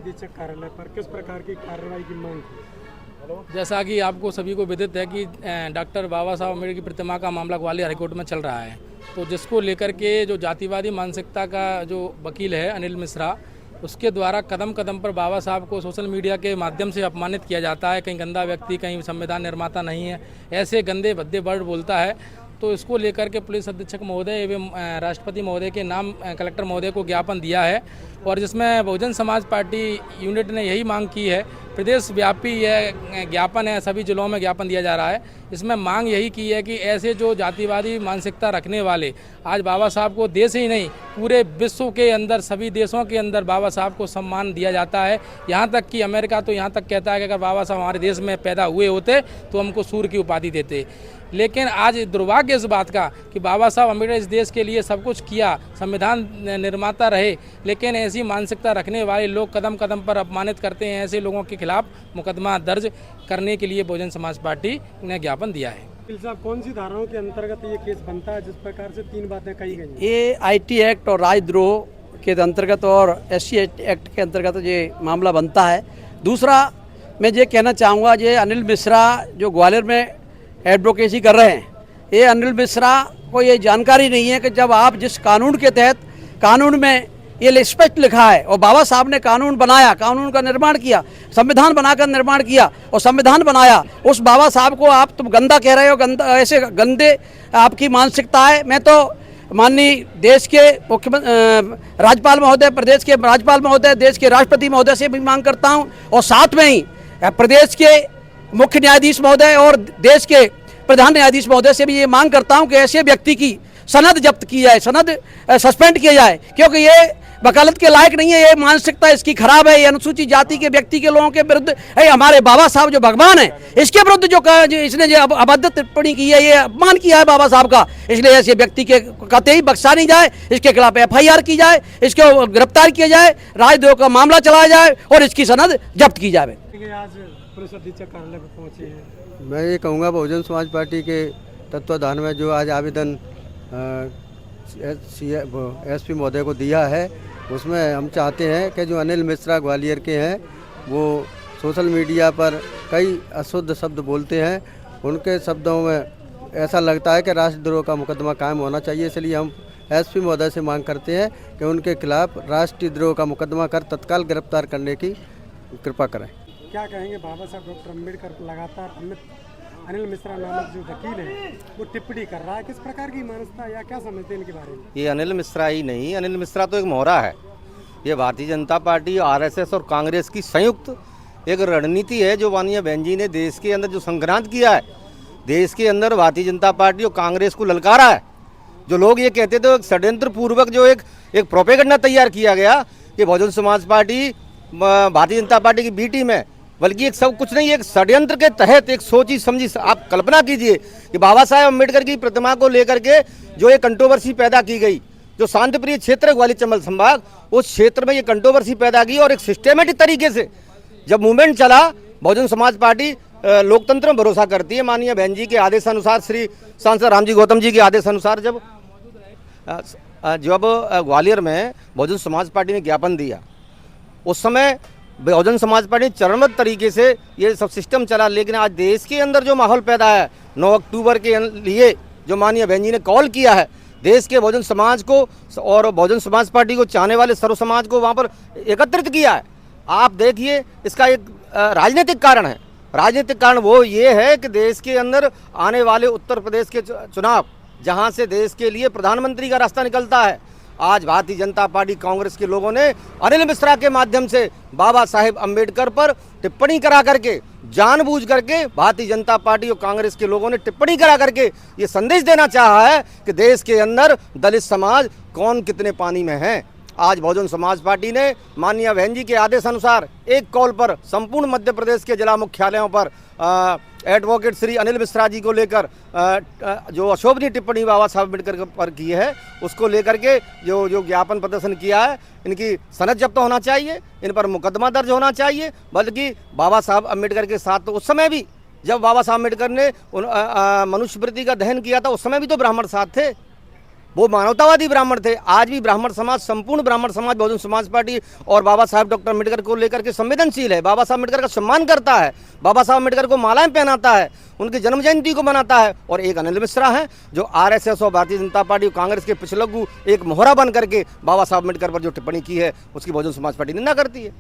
अधीक्षक कार्यालय पर किस प्रकार की कार्रवाई की मांग की? जैसा कि आपको सभी को विदित है कि डॉक्टर बाबा साहब अम्बेडकर की प्रतिमा का मामला ग्वालियर हाईकोर्ट में चल रहा है, तो जिसको लेकर के जो जातिवादी मानसिकता का जो वकील है अनिल मिश्रा, उसके द्वारा कदम कदम पर बाबा साहब को सोशल मीडिया के माध्यम से अपमानित किया जाता है। कहीं गंदा व्यक्ति, कहीं संविधान निर्माता नहीं है, ऐसे गंदे भद्दे वर्ड बोलता है। तो इसको लेकर के पुलिस अधीक्षक महोदय एवं राष्ट्रपति महोदय के नाम कलेक्टर महोदय को ज्ञापन दिया है, और जिसमें बहुजन समाज पार्टी यूनिट ने यही मांग की है। प्रदेश व्यापी यह ज्ञापन है, सभी जिलों में ज्ञापन दिया जा रहा है। इसमें मांग यही की है कि ऐसे जो जातिवादी मानसिकता रखने वाले, आज बाबा साहब को देश ही नहीं पूरे विश्व के अंदर, सभी देशों के अंदर बाबा साहब को सम्मान दिया जाता है। यहाँ तक कि अमेरिका तो यहाँ तक कहता है कि अगर बाबा साहब हमारे देश में पैदा हुए होते तो हमको सूर्य की उपाधि देते। लेकिन आज दुर्भाग्य इस बात का कि बाबा साहब अम्बेडकर इस देश के लिए सब कुछ किया, संविधान निर्माता रहे, लेकिन ऐसी मानसिकता रखने वाले लोग कदम कदम पर अपमानित करते हैं। ऐसे लोगों के खिलाफ मुकदमा दर्ज करने के लिए बहुजन समाज पार्टी ने ज्ञापन दिया है। वकील साहब, कौन सी धाराओं के अंतर्गत ये केस बनता है जिस प्रकार से 3 बातें कही गई? ये IT एक्ट और राजद्रोह के अंतर्गत और SC एक्ट के अंतर्गत ये मामला बनता है। दूसरा मैं ये कहना चाहूँगा, ये अनिल मिश्रा जो ग्वालियर में एडवोकेसी कर रहे हैं, ये अनिल मिश्रा को ये जानकारी नहीं है कि जब आप जिस कानून के तहत, कानून में ये स्पष्ट लिखा है और बाबा साहब ने कानून बनाया, कानून का निर्माण किया, संविधान बनाकर निर्माण किया और संविधान बनाया, उस बाबा साहब को आप तुम गंदा कह रहे हो, गंदा, ऐसे गंदे आपकी मानसिकता है। मैं तो माननीय देश के मुख्यमंत्री राज्यपाल महोदय, प्रदेश के राज्यपाल महोदय, देश के राष्ट्रपति महोदय से भी मांग करता हूँ, और साथ में ही प्रदेश के मुख्य न्यायाधीश महोदय और देश के प्रधान न्यायाधीश महोदय से भी ये मांग करता हूं कि ऐसे व्यक्ति की सनद जब्त की जाए, सनद सस्पेंड किया जाए, क्योंकि ये वकालत के लायक नहीं है। ये मानसिकता इसकी खराब है। ये अनुसूचित जाति के व्यक्ति के लोगों के विरुद्ध, हमारे बाबा साहब जो भगवान है, इसके विरुद्ध जो इसने जो अभद्र टिप्पणी की है, ये अपमान किया है बाबा साहब का। इसलिए ऐसे व्यक्ति के कतई बख्शा नहीं जाए, इसके खिलाफ FIR की जाए, इसको गिरफ्तार किया जाए, राजद्रोह का मामला चलाया जाए और इसकी सनद जब्त की जाए। आज पुलिस अधीक्षक कार्यालय पर पहुंचे हैं। मैं ये कहूँगा, बहुजन समाज पार्टी के तत्वाधान में जो आज आवेदन SP महोदय को दिया है, उसमें हम चाहते हैं कि जो अनिल मिश्रा ग्वालियर के हैं, वो सोशल मीडिया पर कई अशुद्ध शब्द बोलते हैं। उनके शब्दों में ऐसा लगता है कि राष्ट्रद्रोह का मुकदमा कायम होना चाहिए। इसलिए हम SP महोदय से मांग करते हैं कि उनके खिलाफ राष्ट्रद्रोह का मुकदमा कर तत्काल गिरफ्तार करने की कृपा करें। क्या कहेंगे? बाबा साहब डॉक्टर अम्बेडकर लगातार अनिल मिश्रा नामक जो वकील है वो टिप्पणी कर रहा है, किस प्रकार की मानसिकता या क्या समझते हैं इनके बारे में? ये अनिल मिश्रा ही नहीं, अनिल मिश्रा तो एक मोहरा है। ये भारतीय जनता पार्टी, RSS और कांग्रेस की संयुक्त एक रणनीति है जो माननीय बहन जी ने देश के अंदर जो संक्रांत किया है, देश के अंदर भारतीय जनता पार्टी और कांग्रेस को ललकारा है। जो लोग ये कहते थे, षड्यंत्र पूर्वक जो एक प्रोपेगेंडा तैयार किया गया कि बहुजन समाज पार्टी भारतीय जनता पार्टी की B टीम है, बल्कि एक सब कुछ नहीं, एक षड्यंत्र के तहत एक सोची समझी, आप कल्पना कीजिए कि बाबा साहेब अम्बेडकर की प्रतिमा को लेकर के जो एक कंट्रोवर्सी पैदा की गई, जो शांतिप्रिय क्षेत्र है ग्वालियर चंबल संभाग, उस क्षेत्र में ये कंट्रोवर्सी पैदा की और एक सिस्टेमेटिक तरीके से जब मूवमेंट चला, बहुजन समाज पार्टी लोकतंत्र में भरोसा करती है। माननीय बहन जी के आदेशानुसार, श्री सांसद रामजी गौतम जी के आदेशानुसार जब ग्वालियर में बहुजन समाज पार्टी ने ज्ञापन दिया, उस समय बहुजन समाज पार्टी चरणबद्ध तरीके से ये सब सिस्टम चला। लेकिन आज देश के अंदर जो माहौल पैदा है, 9 अक्टूबर के लिए जो माननीय बहन जी ने कॉल किया है, देश के बहुजन समाज को और बहुजन समाज पार्टी को चाहने वाले सर्व समाज को वहाँ पर एकत्रित किया है। आप देखिए, इसका एक राजनीतिक कारण है। राजनीतिक कारण वो ये है कि देश के अंदर आने वाले उत्तर प्रदेश के चुनाव, जहाँ से देश के लिए प्रधानमंत्री का रास्ता निकलता है, आज भारतीय जनता पार्टी कांग्रेस के लोगों ने अनिल मिश्रा के माध्यम से बाबा साहेब अम्बेडकर पर टिप्पणी करा करके, जानबूझ करके भारतीय जनता पार्टी और कांग्रेस के लोगों ने टिप्पणी करा करके ये संदेश देना चाहा है कि देश के अंदर दलित समाज कौन कितने पानी में है। आज बहुजन समाज पार्टी ने माननीय बहन जी के आदेशानुसार एक कॉल पर संपूर्ण मध्य प्रदेश के जिला मुख्यालयों पर एडवोकेट श्री अनिल मिश्रा जी को लेकर जो अशोभनीय टिप्पणी बाबा साहब अम्बेडकर पर की है, उसको लेकर के जो ज्ञापन प्रदर्शन किया है, इनकी सनद जब्त होना चाहिए, इन पर मुकदमा दर्ज होना चाहिए। बल्कि बाबा साहब अम्बेडकर के साथ तो उस समय भी, जब बाबा साहब अम्बेडकर ने मनुष्यवृत्ति का दहन किया था, उस समय भी तो ब्राह्मण साथ थे। वो मानवतावादी ब्राह्मण थे। आज भी ब्राह्मण समाज, संपूर्ण ब्राह्मण समाज बहुजन समाज पार्टी और बाबा साहब डॉक्टर अम्बेडकर को लेकर के संवेदनशील है। बाबा साहब अम्बेडकर का सम्मान करता है, बाबा साहब अम्बेडकर को मालाएं पहनाता है, उनकी जन्म जयंती को मनाता है। और एक अनिल मिश्रा है जो आरएसएस और भारतीय जनता पार्टी और कांग्रेस के पिछलग्गू एक मोहरा बन करके बाबा साहब अम्बेडकर पर जो टिप्पणी की है उसकी बहुजन समाज पार्टी निंदा करती है।